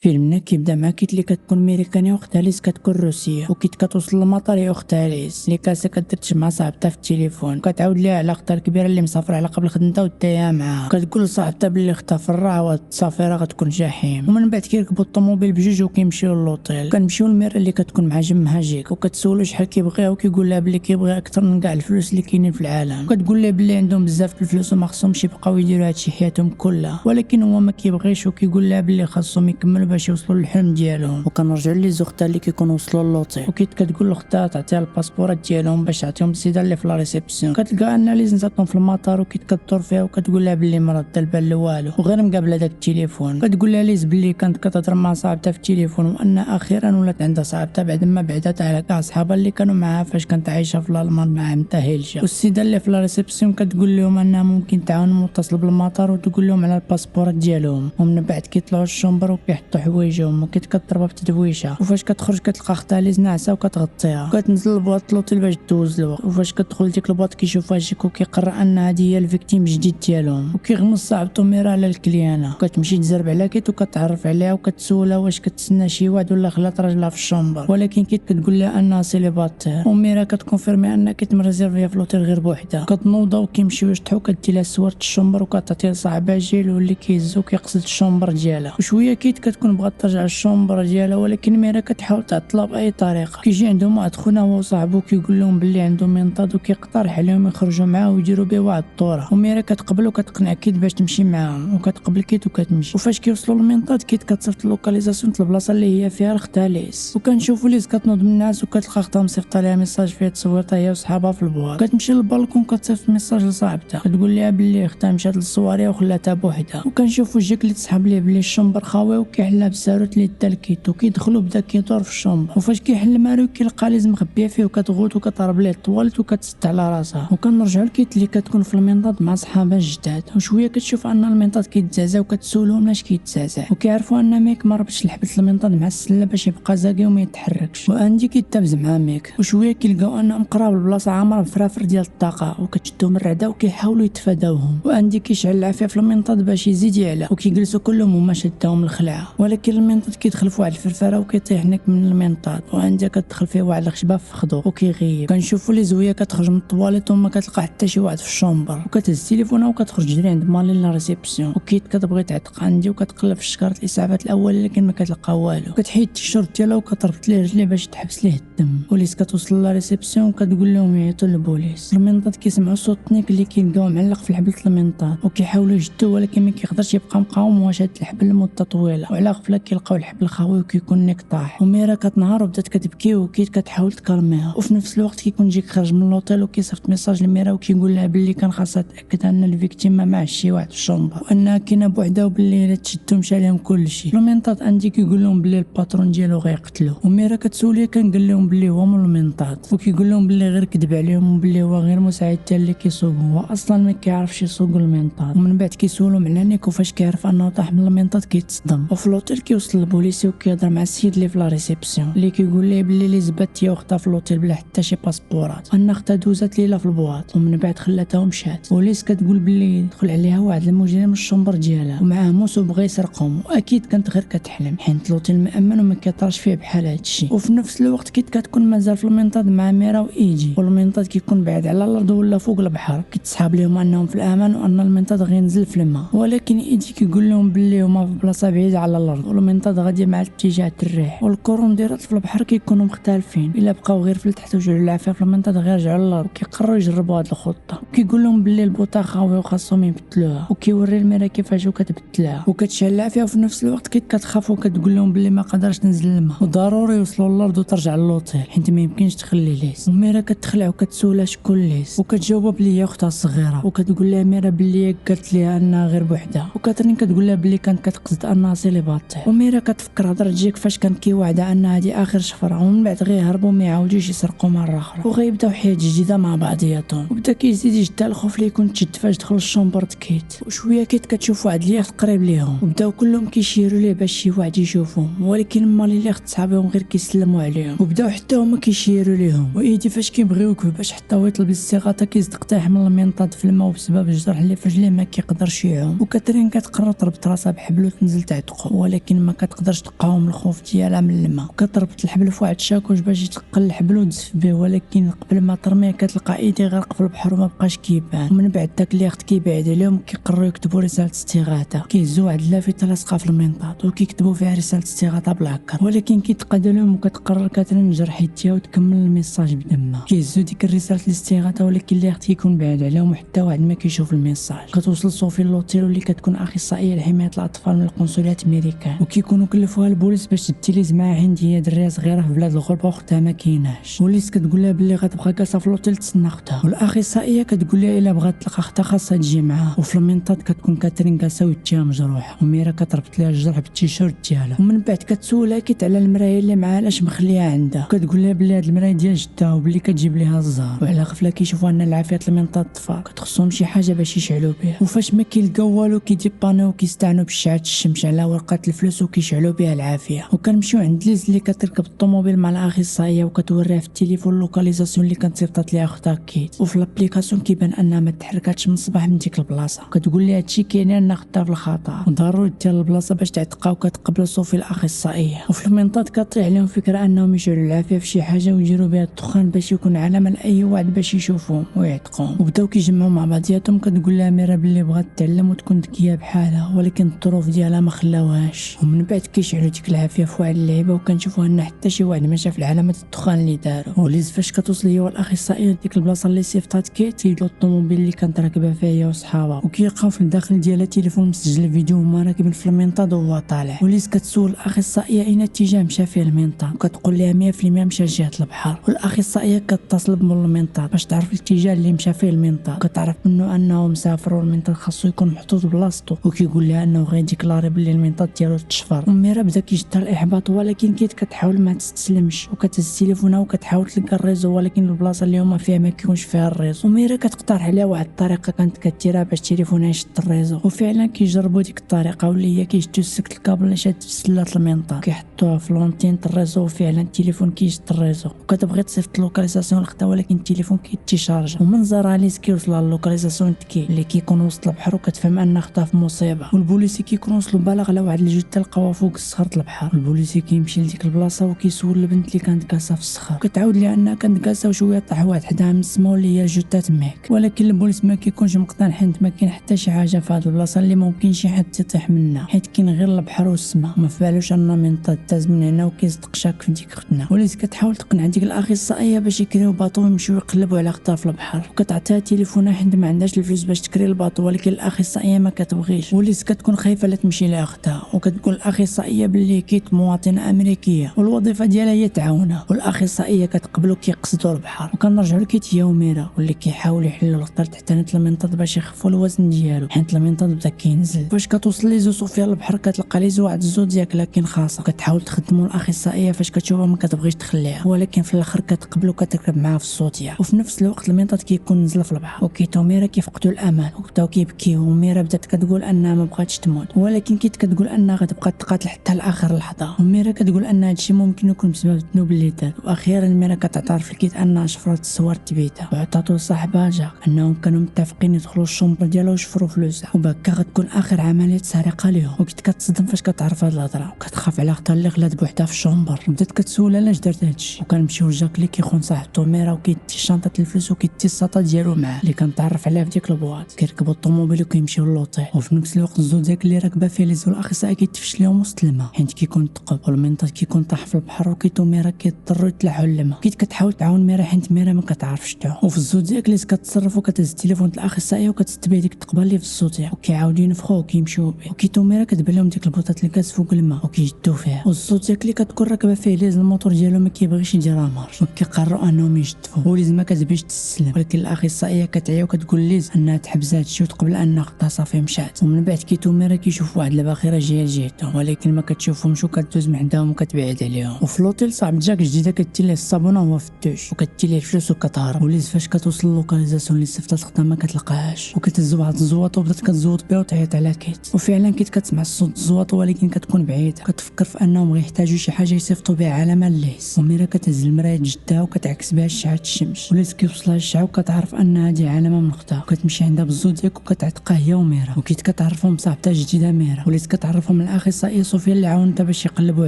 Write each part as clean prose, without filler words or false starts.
فيلمنا كيبدا مع كيت اللي كتكون ميريكانيه واختها ليس كتكون روسيه، وكيت كتوصل للمطار هي اختها ليس اللي كاسه كدردش مع صاحبتها في التليفون، كتعاود ليها على اختها الكبيره اللي مسافره على قبل خدمتها وداها معاها، كتقول لصاحبتها بلي اختها في الراه وهاد السفيره غتكون جحيم. ومن بعد كيركبوا الطوموبيل بجوج وكيمشيو للوطيل، كنمشيو للميرا اللي كتكون مع جمها جيك وكتسولو شحال كيبغيها، وكيقول لها بلي كيبغي اكثر من كاع الفلوس اللي كاينين في العالم، كتقول ليه بلي عندهم بزاف الفلوس وما خصهمش يبقاو يديروا هادشي حياتهم كلها، ولكن هو ما كيبغيش وكيقول لها بلي خاصهم يكملوا باش يوصلوا للحلم ديالهم. وكنرجعوا لي زوختها اللي كيكونوا وصلوا للوطيل، وكيت كتقول لاختها تعطيها الباسبورات ديالهم باش تعطيهم السيده اللي في لا ريسبسيون، كتلقى ان لازم تعطيهم في المطار، وكيت كدور فيها وكتقول لها بلي ما رد البال والو وغير مقابله داك التليفون، كتقول لها ليز بلي كانت كتهضر مع صاحبتها في التليفون، وان اخيرا ولات عندها صاحبتها بعد ما بعدت على كاع صحابها اللي كانوا معاها فاش كانت عايشه في الالمان مع عمتها هيلجا. والسيده اللي في لا ريسبسيون كتقول لهم انها ممكن تعاون متصل بالمطار وتقول لهم على الباسبورات ديالهم. ومن بعد كيطلعوا الشومبر وكيحطوا حوايجهم، وكيت كتضربها بتدويشه، وفاش كتخرج كتلقى اختها ليز ناعسه وكتغطيها، وكتنزل لبواط لوطيل باش دوز الوقت. وفاش كتدخل ديك البواط كيشوفها جيك وكيقرر ان هذه هي الفيكتيم جديد ديالهم، وكيغمس صاحبته ميرا على الكليانه، وكتمشي تزرب على كيت وكتعرف عليها وكتسولها واش كتسنى شي واحد ولا خلات راجلها في الشومبر، ولكن كيت كتقول لها انها سيليباتير. وميرا كتكونفيرمي ان كيت مريزيرفيا في لوطيل غير بوحدها، كتنوضا وكيمشيو يشطحوا، كدي لها سواره الشومبر وكتعطيها لصاحبها جيلو اللي كيهزو كيقصد الشومبر ديالها. وشويه كيت كتكون بغات ترجع للشومبر ديالها، ولكن ميرا كتحاول تعطلها باي طريقه. كيجي عندهم واحد خونا هو وصاحبو كيقول لهم بلي عندهم منطاد وكيقترح عليهم يخرجوا معاه ويديروا به واحد الطوره، وميرا كتقبل وكتقنع كيت باش تمشي معاهم، وكتقبل كيت وكتمشي. وفاش كيوصلوا للمنطاد كيت كتصيفط اللوكاليزاسيون البلاصه اللي هي فيها اختها ليس، وكنشوفوا ليس كتنوض من الناس وكتلقى اختها مصيفطه لها ميساج فيه تصويرتها هي وصحابها في البوار، كتمشي للبالكون كتصيفط ميساج لصاحبتها كتقول لها بلي اختها مشات للصواري وخلاتها بوحدها. وكنشوفوا جيك اللي تسحب ليه بلي الشومبر خاوي وكيحلها بالساروت اللي دا لكيت، وكيدخلوا بدا كيدور في الشومبر. وفاش كيحل الماريو كيلقى ليز مخبيه فيه وكتغوت وكتهرب ليه الطواليت وكتسد على راسها. وكنرجعوا لكيت اللي كتكون في المنطاد مع صحابها الجداد، وشويه كتشوف ان المنطاد كيتزعزع وكتسولهم علاش كيتزعزع، وكيعرفوا ان ميك ما ربطش الحبل المنطاد مع السله باش يبقى زاكي وما يتحركش، واندي كيتابز مع ميك. وشويه كيلقاو انهم قراب البلاصه عامره بفرافر ديال الطاقه وكتشدهم الرعده وكيحاولوا يتفاداوهم، واندي كيشعل العافيه في المنطاد باش يزيد يعلى، وكيجلسوا كلهم هما شداهم الخلعه. ولكن المنطاد كيدخل في واحد الفرفره وكيطيح هناك من المنطاد، واندي كتدخل فيه واحد الخشبه في فخدو وكيغيب. كنشوفوا لي زويه كتخرج من الطواليت وما كتلقى حتى شي واحد في الشومبر، وكتهز تليفونها وكتخرج تجري عند مالي لا ريسبسيون. وكيت كتبغي تعتق عندي وكتقلب في شكاره الاسعافات الاوليه لكن ما كتلقى والو، كتحيد التيشيرت ديالها وكتربط ليه رجليه باش تحبس ليه الدم. وليس كتوصل لا ريسبسيون وكتقول لهم يعيطوا للبوليس. المنطاد كيسمعوا صوت نيك اللي كيلقاو معلق في الحبل المنطاد، وكيحاولوا يجدوه ولكن ما كيقدرش يبقى مقاوم وشاد الحبل لمده طويله، وعلى غفله كيلقاو الحبل خاوي وكيكون نيك طاح. وميرا كتنهار وبدات كتبكي، وكيت كتحاول تكالميها. وفي نفس الوقت كيكون جيك خرج من لوطيل وكيصيفط ميساج لميرا وكيقول لها بلي كان خاصها تاكد ان الفيكتيم ما معاش شي واحد في الشومبر، وانها كاينه بوحدها وبلي الا تشدو مشى لهم كلشي. المنطاد عندي كيقول لهم بلي الباترون ديالو غيقتلو، وميرا كتسوليه كان قال لهم بلي هو من المنطاد، وكيقول لهم بلي غير كذب عليهم وبلي هو غير مساعد ديال اللي كيسوق، هو اصلا ما كيعرفش يسوق المنطاد. ومن بعد كيسولو على نيك، وفاش كيعرف انه طاح من المنطاد كيتصدم. وفي لوطيل كيوصل البوليسي وكيهضر مع السيد اللي في لا ريسبسيون اللي كيقول ليه بلي ليزبات هي واختها في لوطيل بلا حتى شي باسبورات، ان اختها دوزات ليله في البواط ومن بعد خلاتها ومشات. وليس كتقول بلي دخل عليها واحد المجرم الشومبر ديالها ومعاه موس وبغى يسرقهم، واكيد كانت غير كتحلم حيت لوطيل مأمن وما كيطراش فيه بحال هادشي. وفي نفس الوقت كيت كتكون مازال في المنطاد مع ميرا وايجي، والمنطاد كيكون بعيد على الارض ولا فوق البحر، كيتصحاب لهم انهم في الامان وان المنطاد غينزل في الماء، ولكن ايجي كيقول لهم بلي هما في بلاصه بعيده على الارض والمنطاد غادي مع اتجاه الريح. والكورونديرات في البحر كيكونوا مختلفين، الا بقاو غير في التحت وجعلوا العافيه في المنطاد غير رجعوا للارض. كيقرروا يجربوا هاد الخطه، وكيقول لهم بلي البوطه خاويه وخاصهم يبدلوها، وكيوري الميرا كيفاش كتبدلها وكتشعل العافيه. وفي نفس الوقت كتخاف وكتقول لهم بلي ما قدرش تنزل الماء وضروري يوصلوا للارض وترجع للوطيل حيت ما يمكنش تخلي ليس. وميرا كتخلع وكتسولها شكون ليس، وكتجاوب بلي هي اختها الصغيره، وكتقول لها ميرا بلي قالت ليها انها غير بوحدها. وكاترين كتقول لها بلي كانت كتقصد انها سيليباتير. وميرا كتفكر هضره جيك فاش كان كيوعدها ان هذه اخر شفره، ومن بعد غيهربوا ما يعاودوش يسرقوا مره اخرى وغيبداو حياه جديده مع بعضياتهم. وبدا كيزيد يجدها الخوف اللي يكون تشد فاش دخل الشومبر كيت. وشويه كيت كتشوف واحد اليخت قريب ليهم، وبداو كلهم كيشيروا ليه باش شي واحد يشوفهم، ولكن مالي اليخت صحابهم غير كيسلموا عليهم وبداو حتى هما كيشيروا ليهم. وايدي فاش كيبغيو يوقف باش حتى هو يطلب الاستغاثه كيصدق طايح من المنطاد في الماء وبسبب الجرح اللي في رجليه ما كيقدرش يعوم. وكاترين كتقرر تربط راسها بحبل وتنزل تعتقو، ولكن ما كتقدرش تقاوم الخوف ديالها من الماء. كتربط الحبل في واحد الشاكوش باش يتقل الحبل وتزف به، ولكن قبل ما ترميه كتلقى ايدي غرق في البحر وما بقاش كيبان. ومن بعد داك اليخت كيبعد عليهم كيقرروا يكتبوا رساله استغاثه. كيهزوا واحد اللافته لاصقه في المنطاد وكيكتبوا فيها رساله استغاثه بالهكر، ولكن كيتقاد لهم وكتقرر كاترين تجرح يديها وتكمل الميساج بدمها. كيهزوا ديك الرساله الاستغاثه ولكن اليخت كيكون بعاد عليهم وحتى واحد ما كيشوف الميساج. كتوصل صوفي للوتيل واللي كتكون اخصائيه لحمايه الاطفال من القنصليات الامريكان، وكيكونوا كلفوها البوليس باش تجلس معها عند هي دريه صغيره في بلاد الغربه واختها ما كايناش. وليس كتقول لها بلي غتبقى جالسه في الوتيل تسنى اختها، والاخصائيه كتقول لها الا بغات تلقى اختها خاصها تجي معاها. وفي المنطاد كتكون كاترين جالسه وجهها مجروحه وميرا كتربط لها الجرح بالتيشيرت ديالها. ومن بعد كتسولها كيت على المرايه اللي معاها علاش مخليها عندها، كتقول لها بلي هاد المرايه ديال جدها وبلي كتجيب ليها الزهر. وعلى غفله كيشوفوا ان العافيه المنطاد طفى، كتخصهم شي حاجه باش يشعلوا بها. وفاش ما كيلقاو والو كيديبانيو وكيستعنوا بشعاع الشمس على ورقه الفلوس وكيشعلوا بها العافيه. وكنمشيو عند ليز اللي كتركب الطوموبيل مع الاخصائيه وكتوريها في التليفون اللوكاليزاسيون اللي كانت صيفطات ليها اختها كيت. وفي لابليكاسيون كيبان انها ما تحركاتش من الصباح من ديك البلاصه. كتقول لها هادشي كاين ان اختها في الخطر وضروري ديال البلاصه باش تعتقها وكتقبل صوفي الاخصائيه. وفي المنطاد كطيح عليهم فكره انهم يشعلوا العافيه في شي حاجه ويديروا بها الدخان باش يكون علامه لاي واحد باش يشوفهم ويعتقهم. وبداو كيجمعوا مع بعضياتهم. كتقول لها ميرا باللي بغات تعلم وتكون ذكيه بحالها ولكن الظروف ديالها ما خلاوهاش. ومن بعد كيشعلوا ديك العافيه في واحد اللعيبه وكنشوفوها ان حتى شي واحد ما شاف العلامات الدخان اللي داروا. وليز فاش كتوصل هي والاخصائيه ديك البلاصه اللي صيفطات كيت كيلقاو الطوموبيل اللي كانت راكبه فيها هي وصحابها، وكيلقاو في الداخل ديالها تليفون مسجل فيديو هما راكبين في المنطاد وهو طالع. وليز كتسول الاخصائيه اين اتجاه مشى فيه المنطاد وكتقول لها 100% مشى جهه البحر. والاخصائيه كتصل بمول المنطاد باش تعرف الاتجاه اللي مشى فيه المنطاد، كتعرف منه انه مسافر والمنطاد خاصو يكون محطوط بلاصتو، وكيقول لها انه غيديكلاري باللي المنطاد ديالو تشفر. وميرا بدا كيجدها الاحباط ولكن كيت كتحاول ما تستسلمش وكتهز تليفونها وكتحاول تلقى الريزو، ولكن البلاصه اللي هما فيها ما كيكونش فيها الريزو. وميرا كتقترح عليها واحد الطريقه كانت كديرها باش تليفونها يشد الريزو، وفعلا كيجربوا ديك الطريقه واللي هي كيشدوا السكت الكابل اللي شاد في سله المنطاد كيحطوها في لونتين الريزو وفعلا التليفون كيشد الريزو. وكتبغي تصيفط اللوكاليزاسيون لختها ولكن التليفون كيتشارج. ومنظرها ليس كيوصل اللوكاليزاسيون تكي اللي كيكون وسط البحر وكتفهم ان اختها في مصيبه. والبوليسي كيكون وصلوا بلاغ على واحد الجثه لقاوها فوق الصخر البحر. البوليسي كيمشي لديك البلاصه وكيسول البنت اللي كانت جالسه في الصخر وكتعاود ليها انها كانت جالسه وشويه طاح واحد حداها من السما اللي هي جثه ميك. ولكن البوليس ما كيكونش مقتنع حيت ما كاين حتى شي حاجه في هاد البلاصه اللي ممكن شي حد يطيح منها حيت كاين غير البحر والسما. ما فالوش ان منطاد داز من هنا وكيصدق شاك في ديك اختنا. وليس كتحاول تقنع ديك الاخصائيه باش يكريو باطو ويمشيو يقلبوا على اختها في البحر، وكتعطيها تليفونها حيت ما عندهاش الفلوس باش تكري الباطو، ولكن الاخصائيه ما كتبغيش. وليس كتكون خايفه لا تمشي لاختها وكتقول الاخصائيه باللي كيت مواطنه امريكيه والوظيفه ديالها هي تعاونها. والاخصائيه كتقبلوا كيقصدوا البحر. وكنرجعوا لكيت هي وميرا واللي كيحاولوا يحلوا الخطر تحت المنطاد باش يخفوا الوزن ديالو حيت المنطاد بدا كينزل. فاش كتوصل ليزو صوفيا للبحر كتلقى ليزو واحد الزودياك لكن خاصه. كتحاول تخدموا الاخصائيه فاش كتشوفها ما كتبغيش تخليها، ولكن في الاخر كتقبل وكتركب معاها في الصوتيه. وفي نفس الوقت المنطاد كيكون نزل في البحر وكيت وميرا كيفقدوا الامان وبداو كيبكيو. وميرا بدات كتقول انها ما بغاتش تموت، ولكن كيت كتقول انها غتبقى تقاتل حتى لاخر لحظه. وميرا كتقول ان هادشي ممكن يكون بسبب الذنوب اللي دار. واخيرا ميرا كتعترف لكيت انها شفرات الصور تبيتها وعطاتو لصاحبها جاك انهم كانوا متفقين يدخلوا الشومبر ديالها ويشفروا فلوسها، وبهكا غتكون اخر عمليه سرقه ليهم. وكيت كتصدم فاش كتعرف هاد الهضره وكتخاف على اختها اللي غلات بوحدها في الشومبر. بدات كتسول علاش درت هادشي. وكنمشيو لجاك اللي كيخون صاحبته ميرا وكيدي شنطه الفلوس وكيدي الساطا ديالو معاه اللي كنتعرف عليها في ديك البواط. كيركبوا الطوموبيل وكيمشيو للوطيل. وفي نفس الوقت الزودياك اللي راكبه فيه ليزو الاخصائي كيتفش ليهم وسط الماء حيت كيكون ثقب والمنطاد كيكون طاح في البحر. وكيتو ميرا كيضطروا يطلعوا للماء. كيت كتحاول تعاون ميرا حيت ميرا ما كتعرفش تعوم. وفي الزودياك ليز كتصرف وكتهز التليفون الاخصائي وكتتبع ديك الثقبه اللي في الزودياك وكيعاودوا ينفخوا وكيمشيو به. وكيتو ميرا كتبان لهم ديك البوطات اللي كاس فوق الماء وكيجدوا فيها. والزودياك اللي كتكون راكبه فيه ليز الموتور ديالو ما كيبغيش يديرها مارش وكيقرروا انهم يجدفوا. وليز ما كتبغيش تستسلم، ولكن الاخصائيه كتعيا وكتقول ليز انها تحبس هادشي وتقبل ان اختها صافي مشات. ومن بعد كيتو ميرا كيشوف واحد الباخره جايه لجهتهم ولكن ما كتشوفهمش وكتدوز من عندهم وكتبعد عليهم. وفي لوطيل صاحب جاك جديده كتدي ليه الصابونه وهو في الدوش وكتدي ليه الفلوس وكتهرب. وليز فاش كتوصل اللوكاليزاسيون اللي صيفطات اختها ما كتلقاهاش وكتهز واحد الزواط وبدات كتزوط بها وتعيط على كيت. وفعلا كيت كتسمع الصوت الزواط ولكن كتكون بعيده. كتفكر في انهم غيحتاجوا شي حاجه يصيفطوا بها علامه لليس. وميرا كتهز المرايه جدها وكتعكس بها اشعه الشمس. وليز كيوصلها الشعاع وكتعرف ان هذه علامه من اختها وكتمشي عندها بالزودياك وكتعتقها هي وميرا. وكيت كتعرفهم بصاحبتها الجديده ميرا. وليز كتعرفهم من الاخصائيه صوفيا اللي عاونتها باش يقلبوا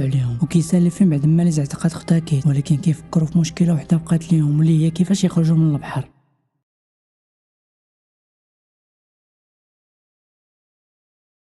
عليهم، وكيسالي فين بعد ما اللي اعتقد اختها كيت، ولكن كيفكروا في مشكله وحده بقات ليهم واللي هي كيفاش يخرجوا من البحر.